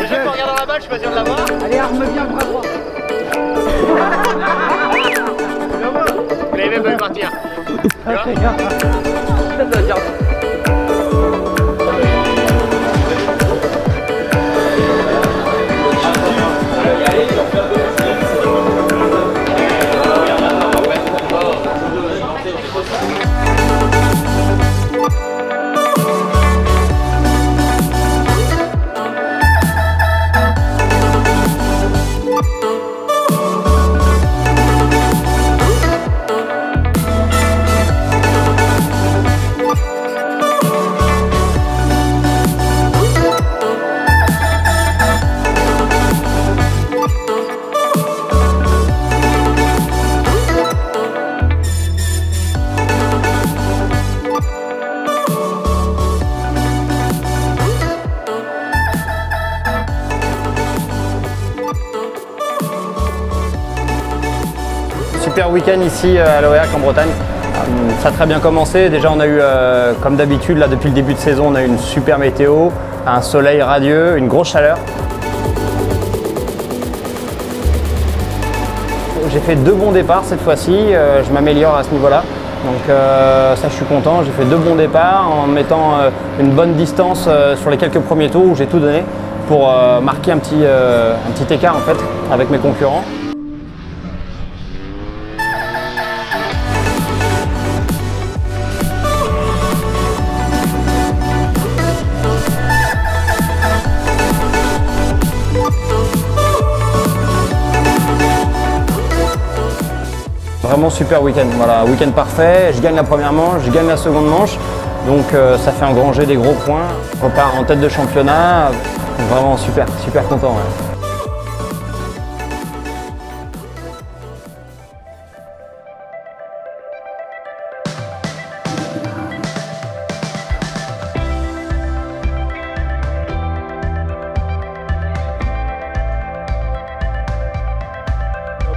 Déjà qu'en regardant la balle, je suis pas sûr de l'avoir. Allez, arme bien le bras droit. Vous l'avez même pas vu partir. Tu vois ? Ça doit dire. Super week-end ici à l'Oréac en Bretagne. Ça a très bien commencé. Déjà on a eu, comme d'habitude, là depuis le début de saison, on a eu une super météo, un soleil radieux, une grosse chaleur. J'ai fait 2 bons départs cette fois-ci, je m'améliore à ce niveau-là. Donc ça je suis content, j'ai fait 2 bons départs en mettant une bonne distance sur les quelques premiers tours où j'ai tout donné pour marquer un petit écart en fait avec mes concurrents. Vraiment super week-end, voilà, week-end parfait, je gagne la première manche, je gagne la seconde manche, donc ça fait engranger des gros points, on repart en tête de championnat, vraiment super, super content. Ouais.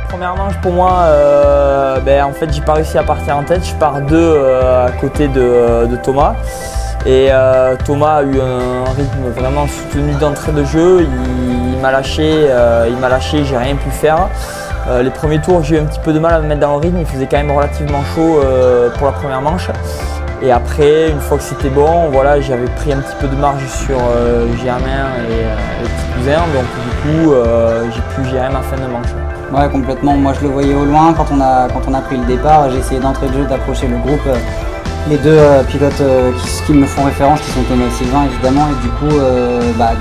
Première manche pour moi, en fait j'ai pas réussi à partir en tête, je pars 2 à côté de Thomas et Thomas a eu un rythme vraiment soutenu d'entrée de jeu, il m'a lâché, j'ai rien pu faire. Les premiers tours j'ai eu un petit peu de mal à me mettre dans le rythme, il faisait quand même relativement chaud pour la première manche. Et après, une fois que c'était bon, voilà, j'avais pris un petit peu de marge sur Germain et le petit cousin, donc du coup j'ai pu gérer ma fin de manche. Ouais, complètement. Moi, je le voyais au loin quand on a pris le départ. J'ai essayé d'entrer de jeu, d'approcher le groupe. Les 2 pilotes qui me font référence, qui sont Thomas et Sylvain évidemment. Et du coup,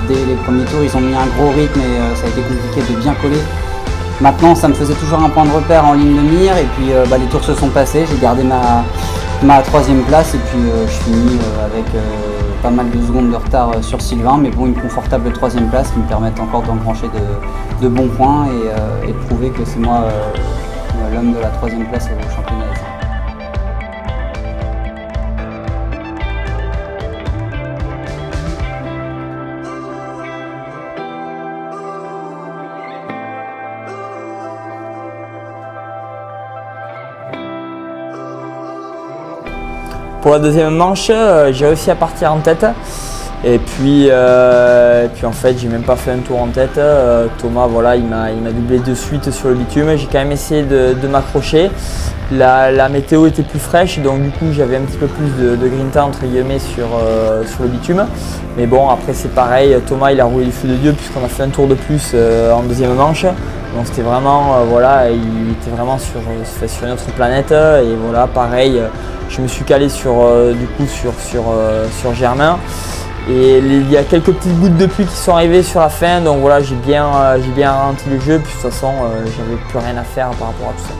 dès les premiers tours, ils ont mis un gros rythme et ça a été compliqué de bien coller. Maintenant, ça me faisait toujours un point de repère en ligne de mire. Et puis, les tours se sont passés. J'ai gardé ma 3e place et puis je finis avec pas mal de secondes de retard sur Sylvain, mais bon, une confortable 3e place qui me permet encore d'engranger de bons points et de prouver que c'est moi l'homme de la 3e place au championnat F1. Pour la 2e manche, j'ai réussi à partir en tête Et puis en fait, j'ai même pas fait un tour en tête. Thomas, voilà, il m'a doublé de suite sur le bitume. J'ai quand même essayé de m'accrocher. La météo était plus fraîche, donc du coup j'avais un petit peu plus de grinta entre guillemets sur le bitume. Mais bon, après c'est pareil, Thomas il a roulé du feu de Dieu puisqu'on a fait un tour de plus en deuxième manche. Donc c'était vraiment, voilà, il était vraiment sur une autre planète. Et voilà, pareil, je me suis calé sur Germain. Et il y a quelques petites gouttes de pluie qui sont arrivées sur la fin, donc voilà, j'ai bien ralenti le jeu, puis de toute façon, j'avais plus rien à faire par rapport à tout ça.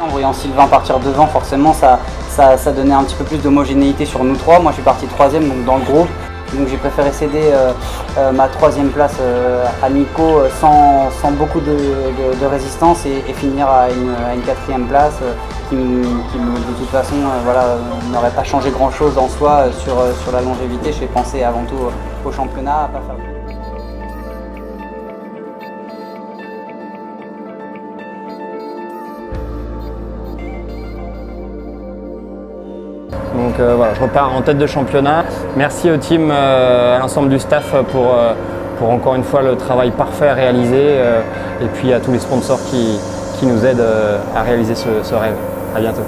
En voyant Sylvain partir devant, forcément, ça donnait un petit peu plus d'homogénéité sur nous trois. Moi, je suis parti troisième donc dans le groupe. Donc j'ai préféré céder ma troisième place à Nico sans beaucoup de résistance et finir à une quatrième place qui de toute façon voilà, n'aurait pas changé grand chose en soi sur la longévité. J'ai pensé avant tout au championnat, à pas faire. Donc voilà, je repars en tête de championnat. Merci au team, à l'ensemble du staff pour encore une fois le travail parfait réalisé et puis à tous les sponsors qui nous aident à réaliser ce rêve. À bientôt.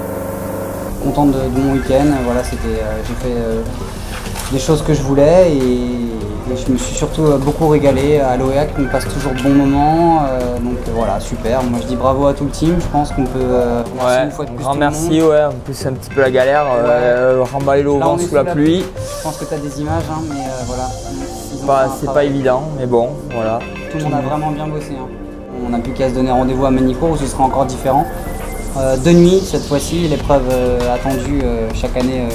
Content de mon week-end, voilà, j'ai fait des choses que je voulais et je me suis surtout beaucoup régalé à l'OEAC, on passe toujours de bons moments, donc voilà, super. Moi je dis bravo à tout le team, je pense qu'on peut ouais, un grand merci, ouais, en plus c'est un petit peu la galère, remballer l'eau au vent sous la pluie. Je pense que tu as des images, hein, mais voilà. C'est pas évident, mais bon, voilà. Tout le monde a vraiment bien bossé. Hein. On n'a plus qu'à se donner rendez-vous à Manicourt où ce sera encore différent. De nuit cette fois-ci, l'épreuve attendue chaque année.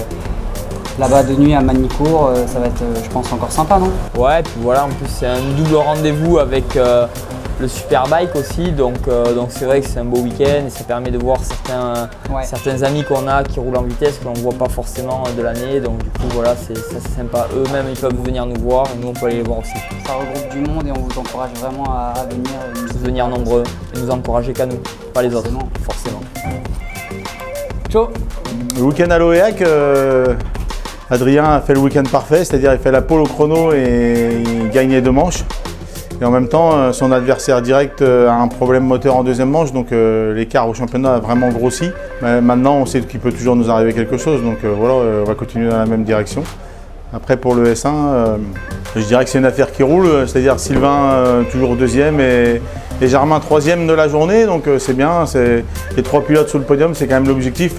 Là-bas de nuit à Manicourt, ça va être, je pense, encore sympa, non? Ouais, et puis voilà, en plus c'est un double rendez-vous avec le Superbike aussi, donc c'est vrai que c'est un beau week-end et ça permet de voir certains amis qu'on a qui roulent en vitesse qu'on ne voit pas forcément de l'année, donc du coup voilà, c'est sympa. Eux-mêmes ils peuvent venir nous voir et nous on peut aller les voir aussi. Ça regroupe du monde et on vous encourage vraiment à venir nombreux et nous encourager qu'à nous, pas les autres, forcément. Ciao. Le week-end à l'OEAC, Adrien a fait le week-end parfait, c'est-à-dire il fait la pole au chrono et il gagne les 2 manches. Et en même temps, son adversaire direct a un problème moteur en deuxième manche, donc l'écart au championnat a vraiment grossi. Mais maintenant, on sait qu'il peut toujours nous arriver quelque chose, donc voilà, on va continuer dans la même direction. Après, pour le S1, je dirais que c'est une affaire qui roule, c'est-à-dire Sylvain toujours deuxième et Germain troisième de la journée, donc c'est bien, les 3 pilotes sous le podium, c'est quand même l'objectif.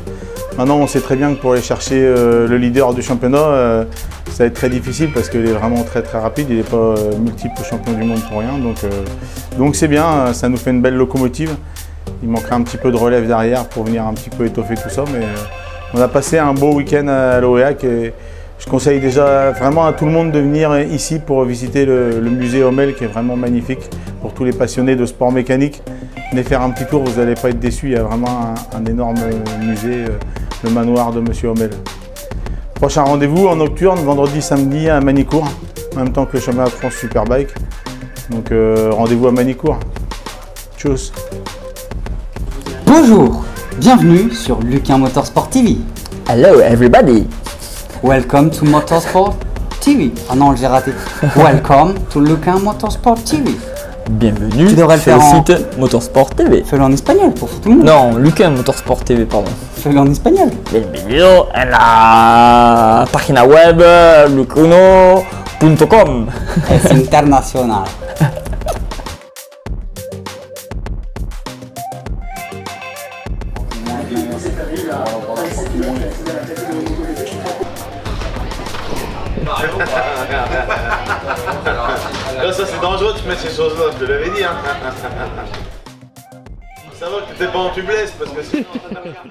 Maintenant, on sait très bien que pour aller chercher le leader du championnat, ça va être très difficile parce qu'il est vraiment très rapide, il n'est pas multiple champion du monde pour rien. Donc c'est bien, ça nous fait une belle locomotive. Il manquera un petit peu de relève derrière pour venir un petit peu étoffer tout ça, mais on a passé un beau week-end à l'OEAC et je conseille déjà vraiment à tout le monde de venir ici pour visiter le musée Hommel qui est vraiment magnifique pour tous les passionnés de sport mécanique. Venez faire un petit tour, vous n'allez pas être déçus, il y a vraiment un énorme musée, le manoir de Monsieur Hommel. Prochain rendez-vous en nocturne, vendredi, samedi à Manicourt, en même temps que le championnat de France Superbike. Donc rendez-vous à Manicourt. Tchuss. Bonjour, bienvenue sur Luquin Motorsport TV. Hello everybody. Welcome to Motorsport TV. Ah non, j'ai raté. Welcome to Luquin Motorsport TV. Bienvenue tu devrais le faire sur le site Motorsport TV. Fais-le en espagnol pour tout le monde. Non, Luquin Motorsport TV, pardon. Fais-le en espagnol. Bienvenue en la página web lucuno.com. Es internacional. Là, ça c'est dangereux de mettre ces choses-là, je te l'avais dit. Hein. Ça va que t'étais pas en tubeless parce que sinon...